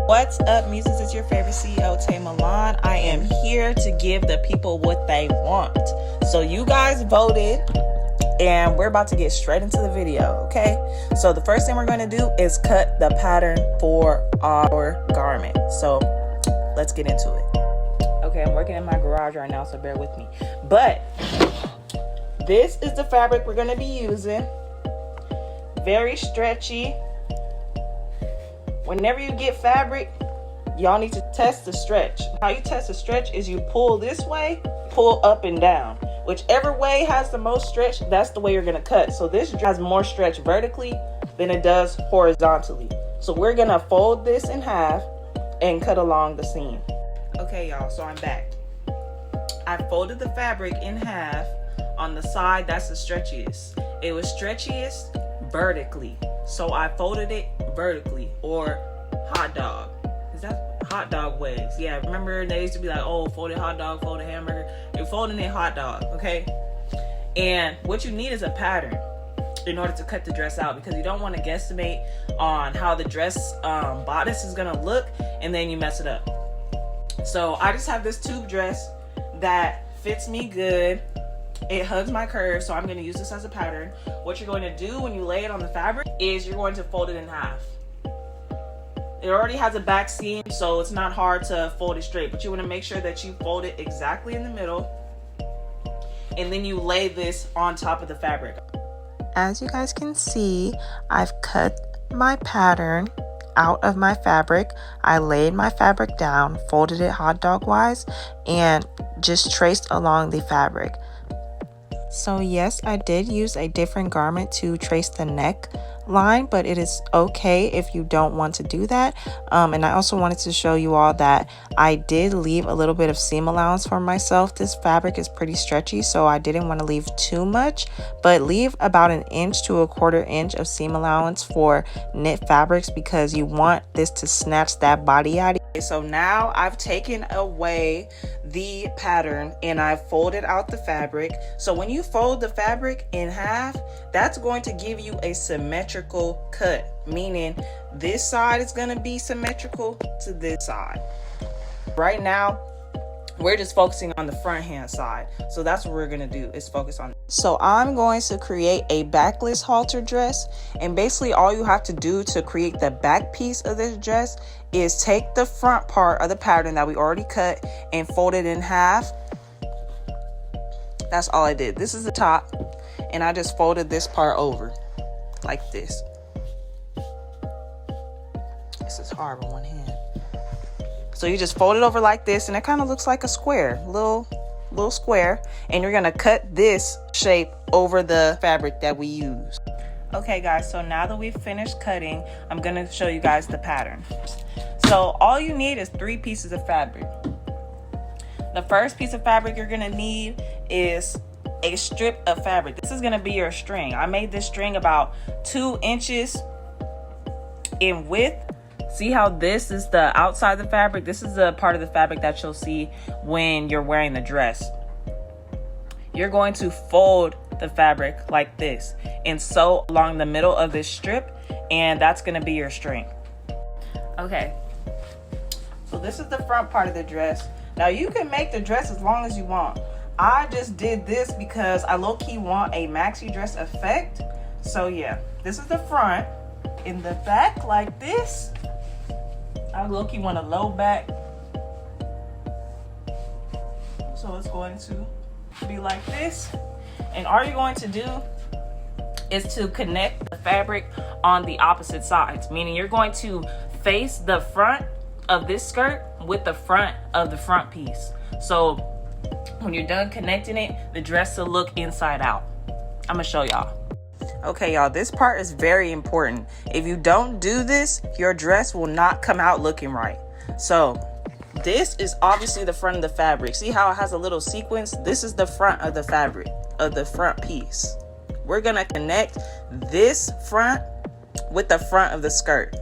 What's up, Muses? It's your favorite CEO, Tay Milan. I am here to give the people what they want. So you guys voted, and we're about to get straight into the video, okay? So the first thing we're going to do is cut the pattern for our garment. So let's get into it. Okay, I'm working in my garage right now, so bear with me. But this is the fabric we're going to be using. Very stretchy. Whenever you get fabric, y'all need to test the stretch. How you test the stretch is you pull this way, pull up and down. Whichever way has the most stretch, that's the way you're gonna cut. So this has more stretch vertically than it does horizontally. So we're gonna fold this in half and cut along the seam. Okay, y'all, so I'm back. I folded the fabric in half on the side that's the stretchiest. It was stretchiest vertically. So I folded it vertically, or hot dog. Is that hot dog ways? Yeah, remember they used to be like, oh, folded hot dog, folded hamburger. You're folding it hot dog, okay? And what you need is a pattern in order to cut the dress out, because you don't want to guesstimate on how the dress bodice is gonna look and then you mess it up. So I just have this tube dress that fits me good. It hugs my curves, so I'm going to use this as a pattern. What you're going to do when you lay it on the fabric is you're going to fold it in half. It already has a back seam, so it's not hard to fold it straight, but you want to make sure that you fold it exactly in the middle, and then you lay this on top of the fabric. As you guys can see, I've cut my pattern out of my fabric. I laid my fabric down, folded it hot dog wise, and just traced along the fabric. So yes, I did use a different garment to trace the neck line, but it is okay if you don't want to do that. And I also wanted to show you all that I did leave a little bit of seam allowance for myself. This fabric is pretty stretchy, so I didn't want to leave too much, but leave about 1 inch to 1/4 inch of seam allowance for knit fabrics, because you want this to snatch that body out. So now I've taken away the pattern and I've folded out the fabric. So when you fold the fabric in half, that's going to give you a symmetrical cut, meaning this side is going to be symmetrical to this side. Right now, we're just focusing on the front hand side. So that's what we're going to do, is focus on. So I'm going to create a backless halter dress. And basically all you have to do to create the back piece of this dress is take the front part of the pattern that we already cut and fold it in half. That's all I did. This is the top, and I just folded this part over like this. This is hard with one hand. So you just fold it over like this, and it kind of looks like a square, little square, and you're gonna cut this shape over the fabric that we use. Okay guys, so now that we've finished cutting, I'm gonna show you guys the pattern. So all you need is 3 pieces of fabric. The first piece of fabric you're gonna need is a strip of fabric. This is gonna be your string. I made this string about 2 inches in width. See how this is the outside of the fabric? This is the part of the fabric that you'll see when you're wearing the dress. You're going to fold the fabric like this and sew along the middle of this strip, and that's going to be your string. Okay, so this is the front part of the dress. Now you can make the dress as long as you want. I just did this because I low-key want a maxi dress effect. So yeah, this is the front. In the back like this, I low-key want a low back, so it's going to be like this. And all you're going to do is to connect the fabric on the opposite sides, meaning you're going to face the front of this skirt with the front of the front piece. So when you're done connecting it, the dress will look inside out. I'm gonna show y'all. Okay, y'all, this part is very important. If you don't do this, your dress will not come out looking right. So this is obviously the front of the fabric. See how it has a little sequence? This is the front of the fabric, of the front piece. We're gonna connect this front with the front of the skirt.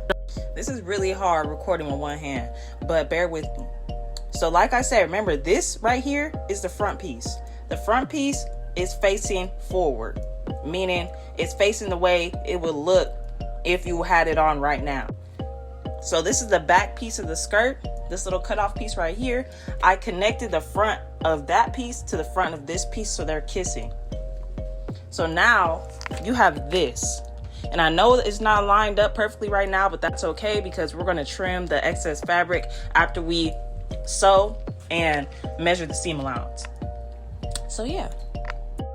This is really hard recording with one hand, but bear with me. So like I said, remember this right here is the front piece. The front piece is facing forward, meaning it's facing the way it would look if you had it on right now. So this is the back piece of the skirt, this little cutoff piece right here. I connected the front of that piece to the front of this piece so they're kissing. So now you have this. And I know it's not lined up perfectly right now, but that's okay because we're gonna trim the excess fabric after we sew and measure the seam allowance. So yeah,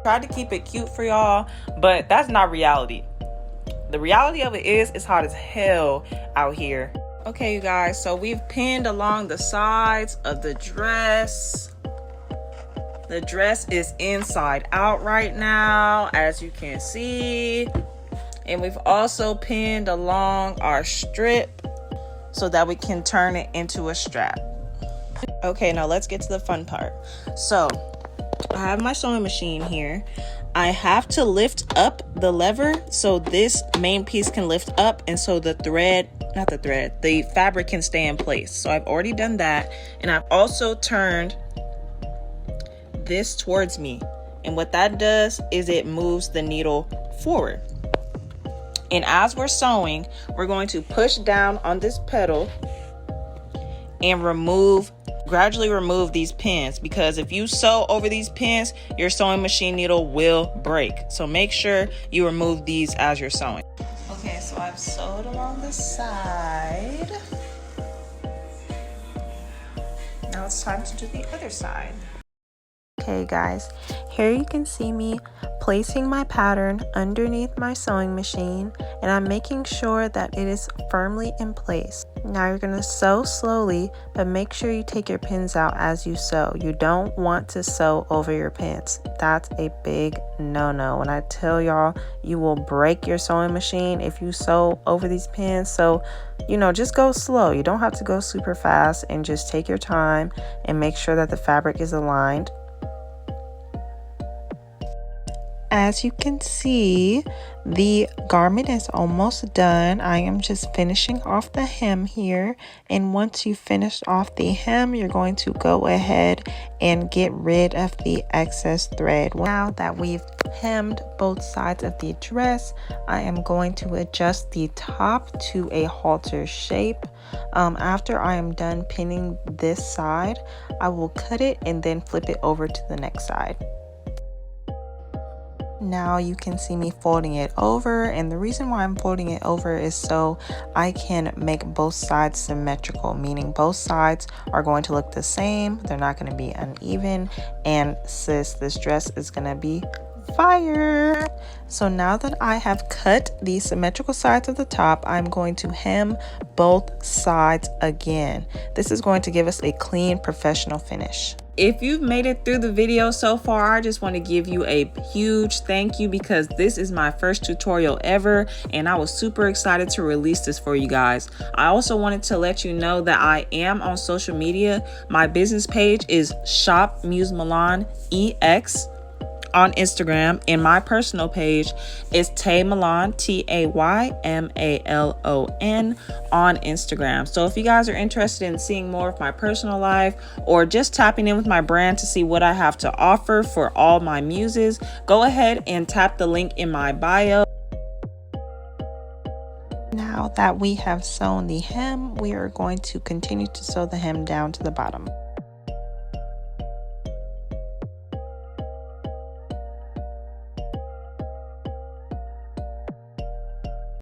tried to keep it cute for y'all, but that's not reality. The reality of it is it's hot as hell out here. Okay, you guys, so we've pinned along the sides of the dress. The dress is inside out right now, as you can see. And we've also pinned along our strip so that we can turn it into a strap. Okay, now let's get to the fun part. So I have my sewing machine here. I have to lift up the lever so this main piece can lift up and so the fabric can stay in place. So I've already done that, and I've also turned this towards me. And what that does is it moves the needle forward. And as we're sewing, we're going to push down on this pedal and gradually remove these pins, because if you sew over these pins, your sewing machine needle will break. So make sure you remove these as you're sewing. Okay, so I've sewed along the side. Now it's time to do the other side. Okay guys, here you can see me placing my pattern underneath my sewing machine, and I'm making sure that it is firmly in place. Now you're going to sew slowly, but make sure you take your pins out as you sew. You don't want to sew over your pins. That's a big no-no. When I tell y'all, you will break your sewing machine if you sew over these pins. So, just go slow. You don't have to go super fast, and just take your time and make sure that the fabric is aligned. As you can see, the garment is almost done. I am just finishing off the hem here. And once you finish off the hem, you're going to go ahead and get rid of the excess thread. Now that we've hemmed both sides of the dress, I am going to adjust the top to a halter shape. After I am done pinning this side, I will cut it and then flip it over to the next side. Now you can see me folding it over, and the reason why I'm folding it over is so I can make both sides symmetrical, meaning both sides are going to look the same. They're not going to be uneven, and sis, this dress is going to be fire. So now that I have cut the symmetrical sides of the top, I'm going to hem both sides again. This is going to give us a clean, professional finish. If you've made it through the video so far, I just want to give you a huge thank you, because this is my first tutorial ever and I was super excited to release this for you guys. I also wanted to let you know that I am on social media. My business page is Shop Muse Milan EX on Instagram, and my personal page is Tay Milan, TayMalon on Instagram. So if you guys are interested in seeing more of my personal life, or just tapping in with my brand to see what I have to offer for all my muses, go ahead and tap the link in my bio. Now that we have sewn the hem, we are going to continue to sew the hem down to the bottom.